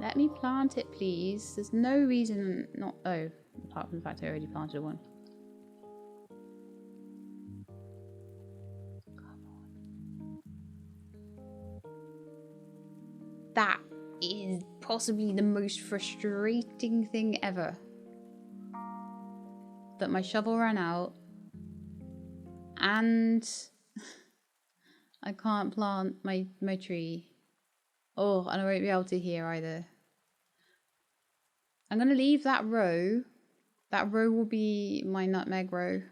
Let me plant it, please. There's no reason not... Oh, apart from the fact I already planted one. That is possibly the most frustrating thing ever. That my shovel ran out and I can't plant my tree. Oh, and I won't be able to hear either. I'm going to leave that row. That row will be my nutmeg row.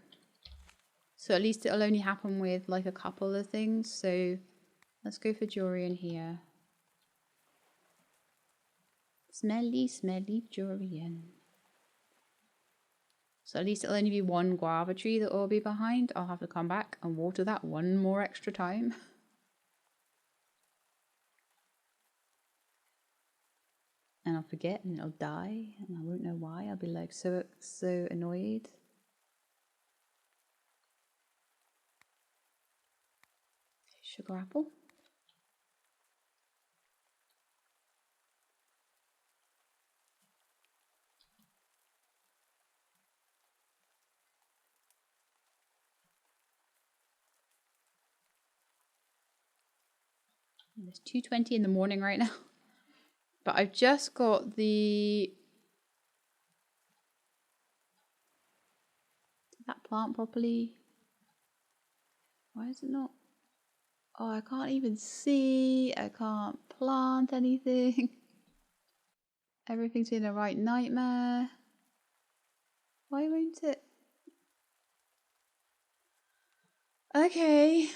So at least it'll only happen with like a couple of things. So let's go for durian here. Smelly, smelly durian. So at least it'll only be one guava tree that will be behind. I'll have to come back and water that one more extra time. And I'll forget and it'll die and I won't know why. I'll be like so annoyed. Sugar apple. It's 2:20 in the morning right now. But I've just got the... Did that plant properly? Why is it not? Oh, I can't even see. I can't plant anything. Everything's been a right nightmare. Why won't it? Okay.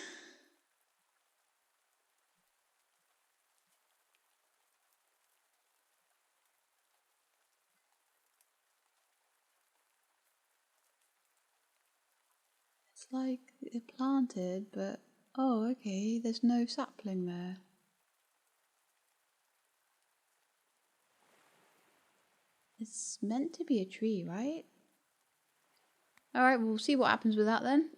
It's like it planted, but oh, okay, there's no sapling there. It's meant to be a tree, right? Alright, we'll see what happens with that then.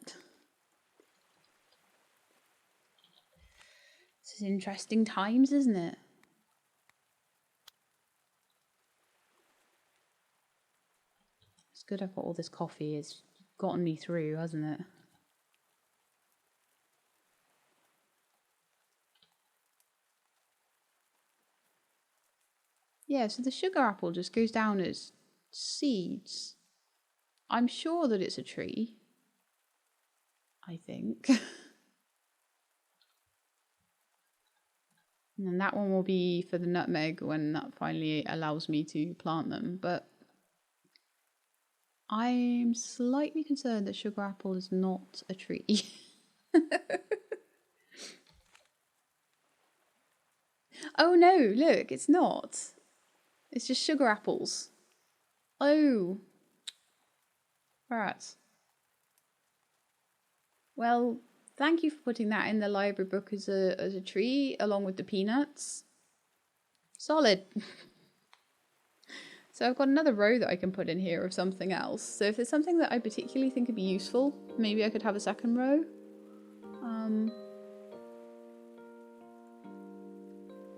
This is interesting times, isn't it? It's good I've got all this coffee. It's gotten me through, hasn't it? Yeah, so the sugar apple just goes down as seeds. I'm sure that it's a tree. I think. And then that one will be for the nutmeg when that finally allows me to plant them. But I'm slightly concerned that sugar apple is not a tree. Oh no, look, it's not. It's just sugar apples. Oh. Right. Well, thank you for putting that in the library book as a tree along with the peanuts. Solid. So I've got another row that I can put in here of something else. So if there's something that I particularly think would be useful, maybe I could have a second row.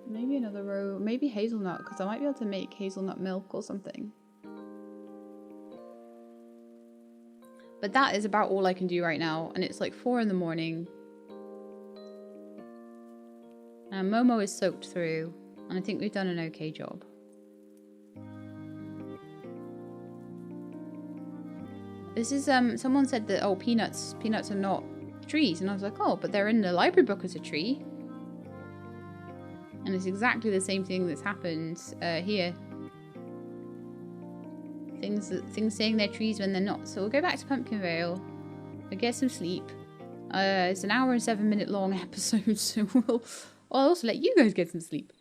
Maybe another row, maybe hazelnut, because I might be able to make hazelnut milk or something. But that is about all I can do right now, and it's like 4 in the morning. Momo is soaked through, and I think we've done an okay job. This is, someone said that, oh, peanuts are not trees, and I was like, oh, but they're in the library book as a tree. And it's exactly the same thing that's happened here. Things saying they're trees when they're not. So we'll go back to Pumpkinvale. We'll get some sleep. It's an 1 hour and 7 minute long episode, so I'll also let you guys get some sleep.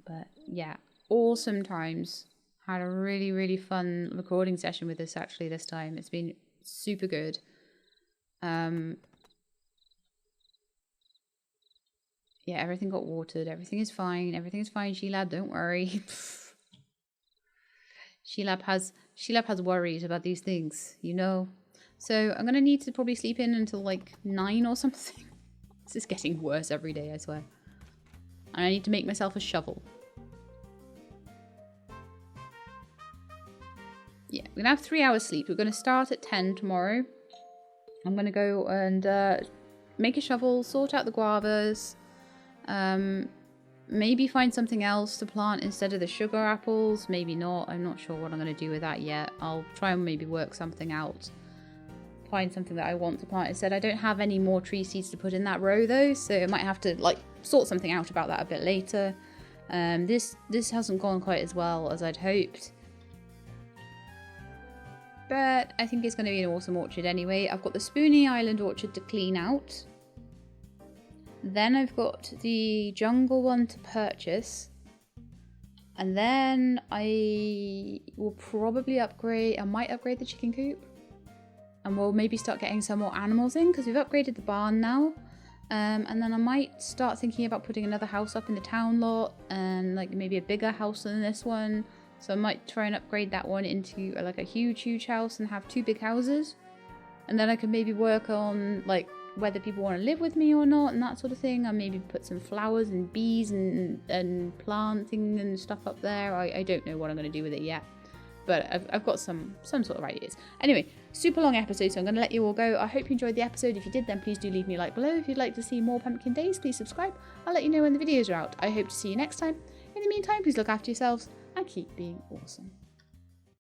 But yeah, awesome times. Had a really, really fun recording session with this actually this time. It's been super good. Yeah, everything got watered. Everything is fine. Everything is fine, Sheila. Don't worry. Sheila has worries about these things, you know. So I'm gonna need to probably sleep in until like 9 or something. This is getting worse every day, I swear. And I need to make myself a shovel. Yeah, we're gonna have 3 hours sleep. We're gonna start at 10 tomorrow. I'm gonna go and make a shovel, sort out the guavas. Maybe find something else to plant instead of the sugar apples. Maybe not. I'm not sure what I'm going to do with that yet. I'll try and maybe work something out. Find something that I want to plant instead. I don't have any more tree seeds to put in that row though, so I might have to like sort something out about that a bit later. This hasn't gone quite as well as I'd hoped. But I think it's going to be an awesome orchard anyway. I've got the Spoony Island orchard to clean out. Then I've got the jungle one to purchase. And then I will probably upgrade, I might upgrade the chicken coop. And we'll maybe start getting some more animals in because we've upgraded the barn now. And then I might start thinking about putting another house up in the town lot and like maybe a bigger house than this one. So I might try and upgrade that one into like a huge house and have 2 big houses. And then I can maybe work on like whether people want to live with me or not and that sort of thing. I'll maybe put some flowers and bees and planting and stuff up there. I don't know what I'm going to do with it yet. But I've got some sort of ideas. Anyway, super long episode, so I'm going to let you all go. I hope you enjoyed the episode. If you did, then please do leave me a like below. If you'd like to see more pumpkin days, please subscribe. I'll let you know when the videos are out. I hope to see you next time. In the meantime, please look after yourselves and keep being awesome.